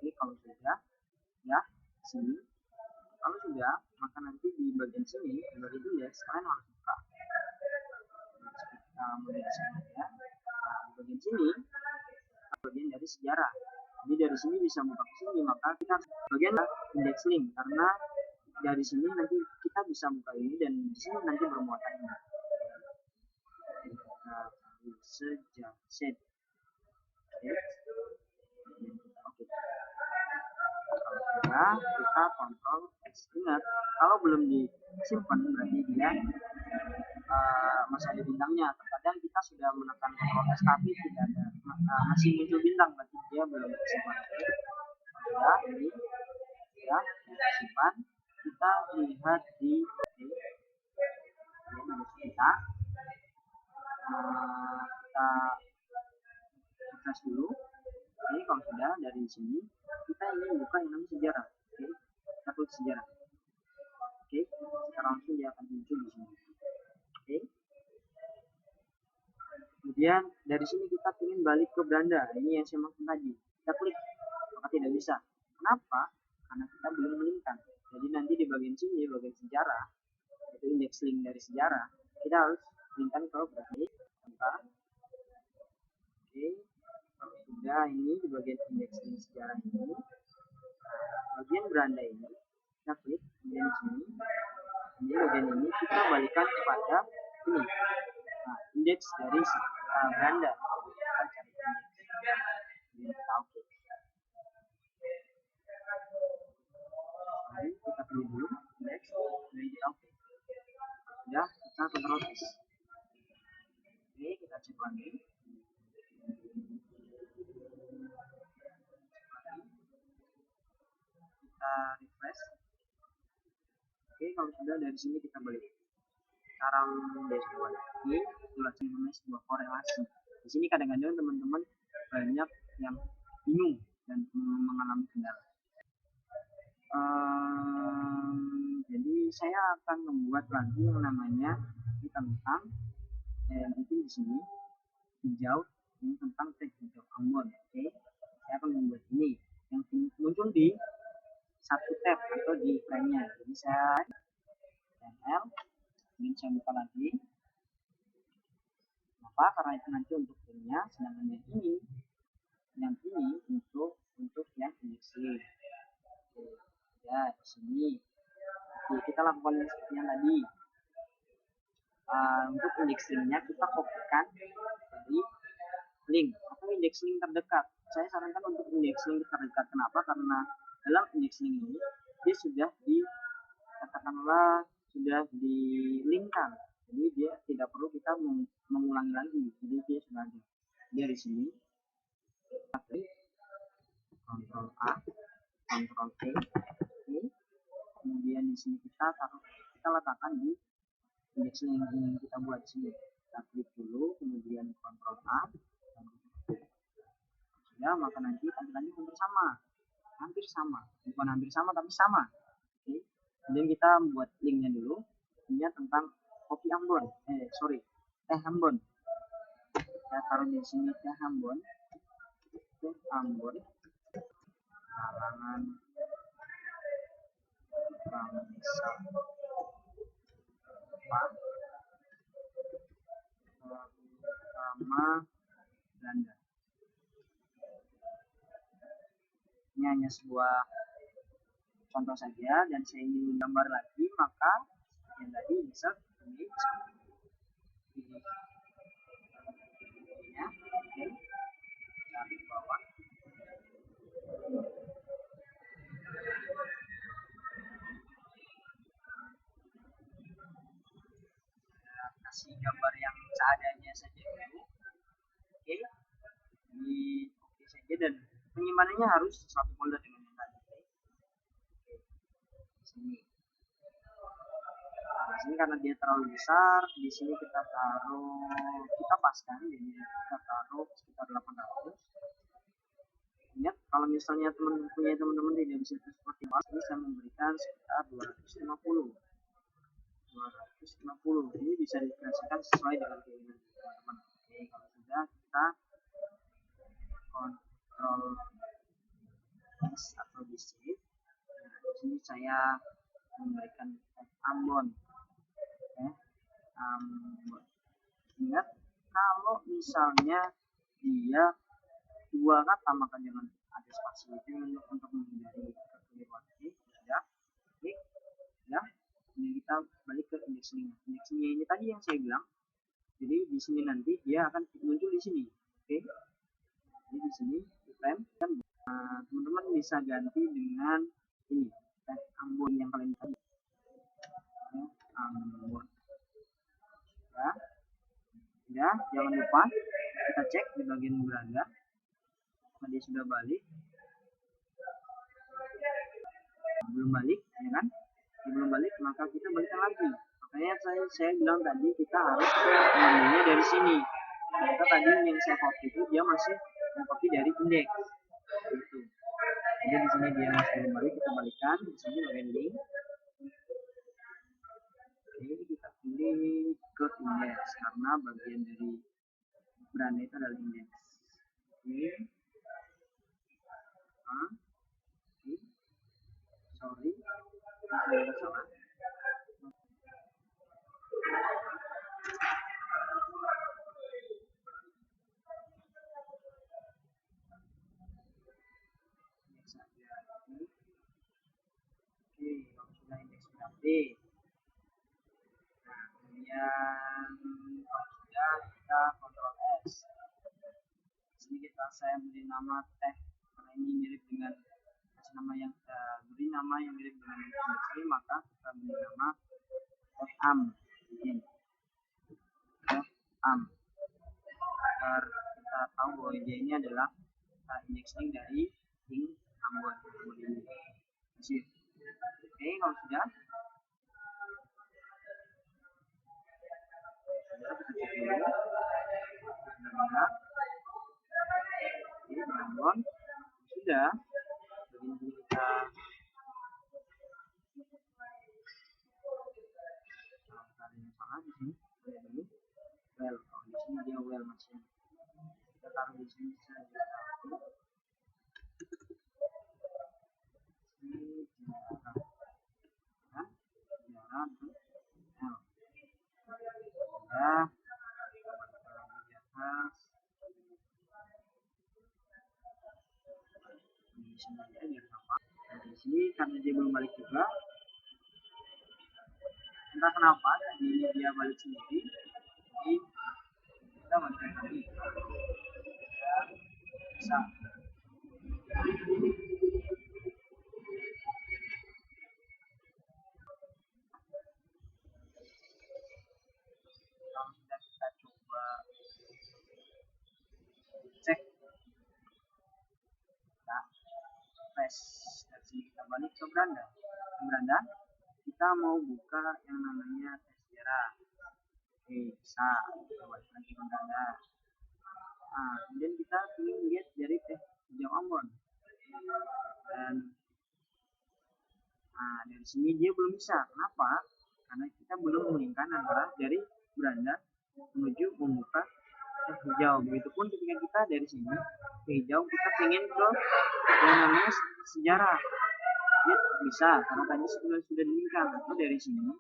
Speaker 1: Jadi kalau sudah ya sini, kalau sudah, maka nanti di bagian sini, di bagian index, kalian harus buka. Di bagian sini, bagian dari sejarah. Jadi dari sini bisa buka ke sini, maka kita bagian index link, karena dari sini nanti kita bisa buka ini, dan di sini nanti bermuatan ini. Sejarah set. Oke. Kalau sudah, kita Ctrl X. Ingat, kalau belum disimpan berarti dia masih ada bintangnya. Terkadang kita sudah menekan Ctrl S tapi tidak ada, masih muncul bintang, berarti dia belum disimpan. Sudah, ini ya disimpan. Kita lihat di kita refresh dulu. Jadi kalau sudah, dari sini kita ingin buka yang namanya sejarah. Kita klik sejarah. Secara langsung dia akan muncul di sini. Kemudian dari sini kita ingin balik ke beranda, ini yang saya maksud tadi. Kita klik, maka tidak bisa. Kenapa? Karena kita belum melinkkan. Jadi nanti di bagian sini, bagian sejarah, itu index link dari sejarah, kita harus linkkan ke beranda. Kalau sudah, ini di bagian index link sejarah ini, bagian beranda ini kita klik, kemudian di sini bagian ini kita balikkan kepada ini, indeks dari beranda. Kita pilih dulu indeks, kemudian kita oke. Sudah, kita Ctrl S. Oke, kita cek lagi. kita refresh. Oke, kalau sudah dari sini kita balik. Cara dashboard ini itulah namanya sebuah korelasi. Di sini kadang-kadang teman-teman banyak yang bingung dan mengalami kendala. Jadi saya akan membuat lagi yang namanya tentang nanti di sini hijau ini tentang teh hijau Ambon. Oke, saya akan membuat ini yang muncul di satu tab atau di frame-nya. Jadi saya L ingin saya buka lagi. Kenapa? Karena itu nanti untuk frame-nya, sedangkan yang ini untuk yang indexing. Ya, di sini. Oke, kita lakukan seperti yang tadi. Untuk indexing-nya kita kopikan dari link atau indeks link terdekat. Saya sarankan untuk indeks link terdekat. Kenapa? Karena dalam indeks link ini dia sudah sudah dilinkkan. Jadi dia tidak perlu kita mengulangi lagi. Jadi dia sudah ada. Dia di sini. Ctrl A, Ctrl V. Kemudian di sini kita letakkan di indeks link yang kita buat sini. Kita klik dulu, kemudian Ctrl A. Ya, maka nanti tampilannya hampir sama, bukan hampir sama tapi sama. Oke. Kemudian kita buat linknya dulu, linknya tentang kopi Ambon, teh Ambon. Saya taruh di sini teh Ambon, kalangan bangsa terutama Belanda. Ini hanya sebuah contoh saja, dan saya ingin menggambar lagi, maka yang tadi insert image ya, oke, dari bawah. Kasih gambar yang seadanya saja dulu. Oke, di oke saja, dan penyimpanannya harus satu folder dengan yang tadi. Oke, sini karena dia terlalu besar, di sini kita paskan, jadi kita taruh sekitar 800. Ingat, kalau misalnya teman-teman tidak bisa seperti ini, saya memberikan sekitar 250. Ini bisa dikreasikan sesuai dengan keinginan teman-teman. Oke, kalau sudah kita Ctrl S atau di save. Nah, di sini saya memberikan Ambon. Ambon. Ingat, kalau misalnya dia dua kata maka jangan ada spasi, itu untuk menghindari kekeliruan. Oke, ya. Ini kita balik ke indeks link. Indeks link ini tadi yang saya bilang. Jadi di sini nanti dia akan muncul di sini. Oke. Jadi di sini frame kan teman-teman bisa ganti dengan ini teh Ambon yang kalian tadi. Ambon. Ya, jangan lupa kita cek di bagian beranda. Tadi sudah balik. Belum balik, ya kan? Belum balik, maka kita balikkan lagi. Makanya saya bilang tadi kita harus mengambilnya dari sini. Maka tadi yang saya copy itu dia masih mengcopy dari indeks. Gitu. Jadi di sini dia masih belum balik, kita balikan. Di sini bagian link. Oke, kita pilih ke indeks karena bagian dari beranda itu adalah indeks. Oke. Sorry, ada salah. Oke, kalau sudah indeks berarti. Nah, kemudian kalau sudah kita Ctrl S. Di sini saya beri nama teh karena ini mirip dengan nama yang beri nama yang mirip dengan indeks ini, maka kita beri nama teh Am. Teh Am. Agar kita tahu bahwa dia ini adalah indeks link dari link Ambon ini. sini karena dia belum balik juga, entah kenapa tadi ini dia balik sendiri, jadi kita balikan lagi. Bisa. Kalau sudah kita coba cek, kita press dari sini kita balik ke beranda. Kita mau buka yang namanya tes sejarah. Oke, bisa. Kita balik lagi ke beranda. Nah, kemudian kita ingin lihat dari teh hijau Ambon. Dan nah, dari sini dia belum bisa. Kenapa? Karena kita belum menginginkan antara dari beranda menuju membuka teh hijau. Begitupun ketika kita dari sini teh hijau, kita ingin ke yang namanya sejarah. Dia bisa karena tadi sudah diinginkan. Atau dari sini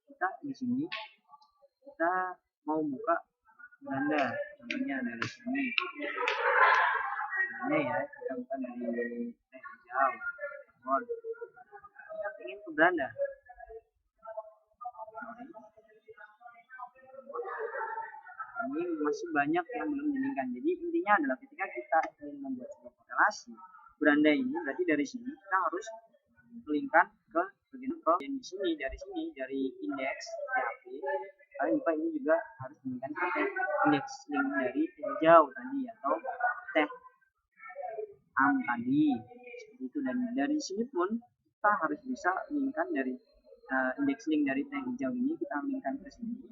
Speaker 1: kita di sini kita mau buka beranda, contohnya dari sini. Ini ya, kita buka dari teh hijau. Kita ingin ke beranda. Ini masih banyak yang belum diinginkan. Jadi intinya adalah ketika kita ingin membuat sebuah korelasi beranda ini, berarti dari sini kita harus kelingkan ke bagian di sini, dari indeks TAP. Kalian lupa ini juga harus kelingkan ke indeks link dari teh hijau tadi atau teh am tadi, seperti itu. Dan dari sini pun kita harus bisa linkkan dari indeks link dari teh hijau ini, kita linkkan ke sini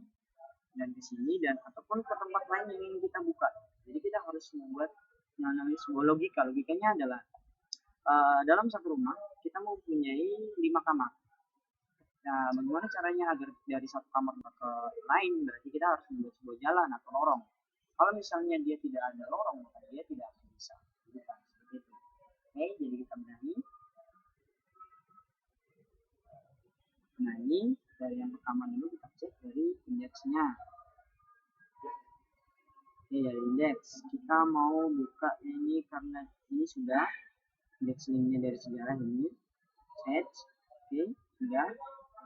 Speaker 1: dan ke sini, dan ataupun ke tempat lain yang ingin kita buka. Jadi kita harus membuat yang namanya sebuah logikanya adalah dalam satu rumah kita mempunyai 5 kamar. Nah, bagaimana caranya agar dari satu kamar ke lain? Berarti kita harus membuat sebuah jalan atau lorong. Kalau misalnya dia tidak ada lorong, maka dia tidak akan bisa buka seperti itu. Oke, jadi kita benahi dari yang pertama dulu, kita cek dari indeksnya. Ini dari indeks, kita mau buka ini karena ini sudah indeks linknya dari sejarah ini, set. Oke, sudah.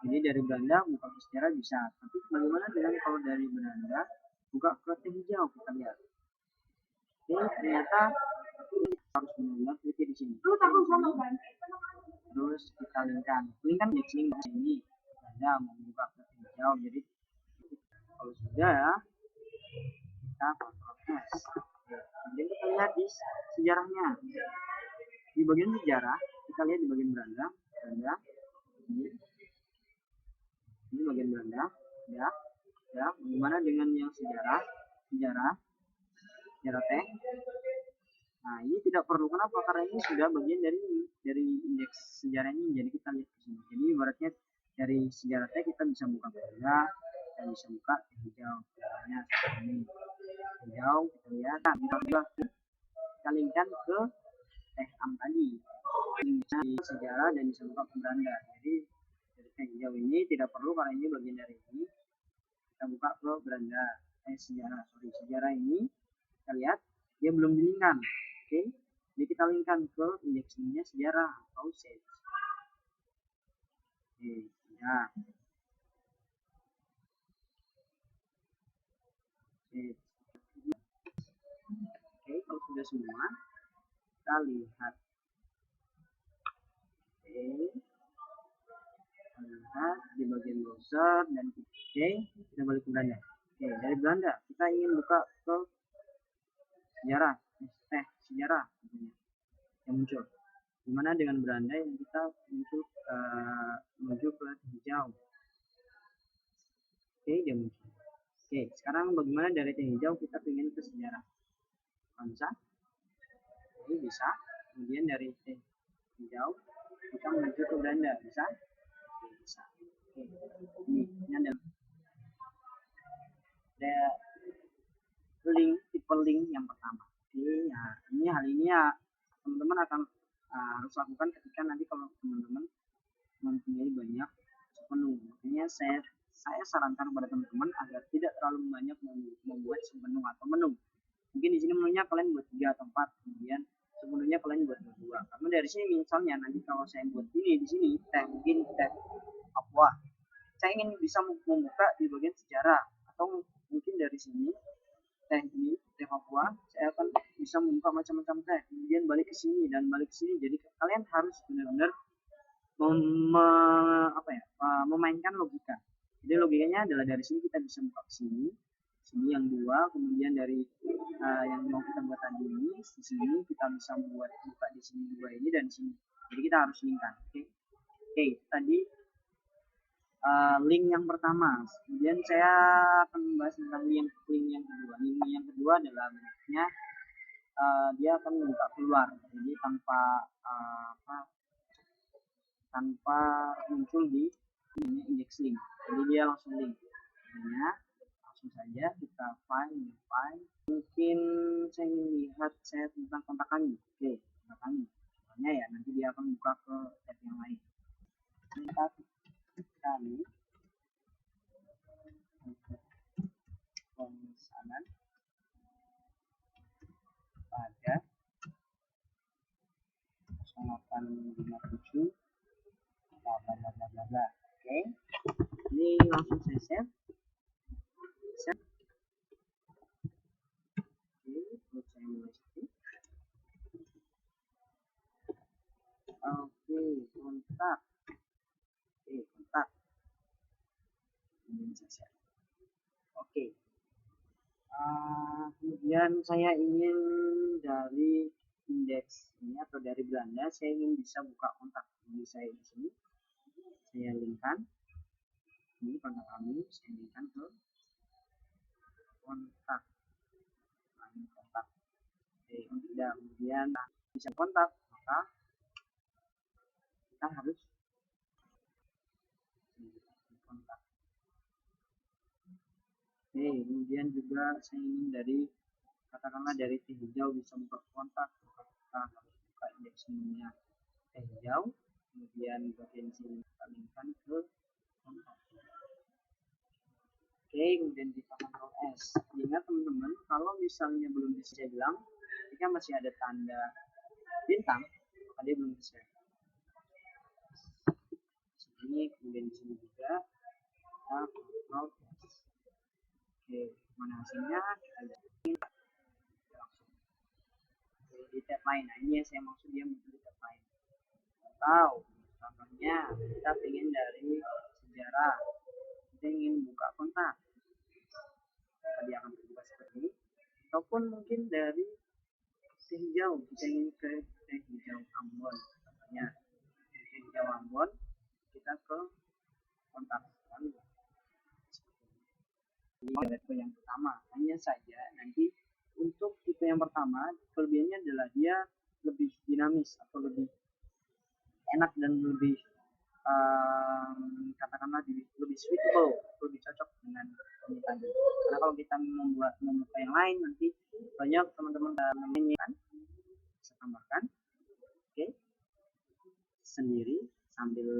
Speaker 1: Jadi dari beranda buka ke sejarah bisa. Tapi bagaimana dengan kalau dari beranda buka ke teh hijau? Kita lihat. Oke, ternyata harus benar-benar klik di sini. Terus kita linkkan indeks link di sini. Beranda mau buka ke teh hijau. Jadi kalau sudah, kita Ctrl S. Kemudian kita lihat di sejarahnya. Di bagian sejarah, kita lihat di bagian beranda ini bagian beranda, ya. Bagaimana dengan yang sejarah teh? Nah, ini tidak perlu. Kenapa? Karena ini sudah bagian dari indeks sejarah ini. Jadi kita lihat ke sini. Jadi ibaratnya dari sejarah teh kita bisa buka beranda dan bisa buka teh hijau. Sejarahnya seperti ini. Hijau kita lihat. Kita linkkan ke teh am tadi. Bisa di sejarah dan bisa buka ke beranda. Jadi dari teh hijau ini tidak perlu karena ini bagian dari ini. Kita buka ke beranda. Sejarah ini kita lihat dia belum dilinkkan. Oke, jadi kita linkkan ke indeks linknya sejarah atau set. Oke, ya. Oke, kalau sudah semua, kita lihat. Oke, kita lihat di bagian browser dan kita balik ke beranda. Oke, dari beranda kita ingin buka ke sejarah, sejarah yang muncul. Gimana dengan beranda yang kita menuju ke hijau? Oke, dia muncul. Oke, sekarang bagaimana dari teh hijau kita ingin ke sejarah? Bisa? Ini bisa. Kemudian dari teh hijau kita menuju ke beranda, bisa? Oke, bisa. Oke, ini ada tipe link yang pertama. Oke, nah hal ini ya teman-teman akan harus lakukan ketika nanti kalau teman-teman mempunyai banyak submenu. Makanya saya sarankan kepada teman-teman agar tidak terlalu banyak membuat submenu atau menu. Mungkin di sini menunya kalian buat 3 atau 4, kemudian sebenarnya kalian buat berdua. Karena dari sini misalnya nanti kalau saya buat ini di sini teh mungkin teh apa, saya ingin bisa membuka di bagian sejarah, atau mungkin dari sini teh ini teh Papua saya akan bisa membuka macam-macam teh, kemudian balik ke sini dan balik ke sini. Jadi kalian harus benar-benar memainkan logika. Jadi logikanya adalah dari sini kita bisa buka ke sini, sini yang dua, kemudian dari yang mau kita buat tadi ini, di sini kita bisa buat buka di sini dua ini dan di sini. Jadi kita harus linkkan. Oke, tadi link yang pertama. Kemudian saya akan membahas tentang link yang kedua. Link yang kedua adalah bentuknya dia akan membuka keluar, jadi tanpa muncul di ini index link. Jadi dia langsung link. Jadinya langsung saja kita find. Mungkin saya ingin lihat saya tentang kontak kami. Oke, kontak kami. Soalnya ya nanti dia akan buka ke tab yang lain. Kontak kami pemesanan pada 0857 bla bla bla bla bla. Oke, ini langsung saya save. Oke, saya mulai satu. Oke, kontak. Kemudian saya share. Oke. Kemudian saya ingin dari indeks ini atau dari Belanda, saya ingin bisa buka kontak. Jadi saya di sini, saya linkkan. Ini kontak kami, saya linkkan ke kontak. Ini kontak. Oke, kemudian bisa kontak, maka kita harus kontak. Oke, kemudian juga saya ingin dari katakanlah dari teh hijau bisa buka kontak, maka kita harus buka indeks ininya teh hijau, kemudian bagian sini kita linkkan ke kontak. Oke, kemudian kita Ctrl S. Ingat teman-teman, kalau misalnya belum bisa saya bilang, jika masih ada tanda bintang, maka dia belum bisa. Sini, kemudian di sini juga kita Ctrl S. Oke, mana hasilnya? Kita lihat langsung di tab lain. Nah, ini yang saya maksud dia muncul di tab lain. Atau contohnya kita ingin dari sejarah, kita ingin buka kontak, maka dia akan terbuka seperti ini. Ataupun mungkin dari teh hijau, kita ingin ke teh hijau Ambon, contohnya teh hijau Ambon, kita ke kontak. Ini tipe yang pertama. Hanya saja nanti untuk tipe yang pertama kelebihannya adalah dia lebih dinamis atau lebih enak dan lebih katakanlah lebih suitable, lebih cocok dengan ini tadi. Karena kalau kita membuka yang lain nanti banyak teman-teman menyanyikan, bisa tambahkan, oke, sendiri sambil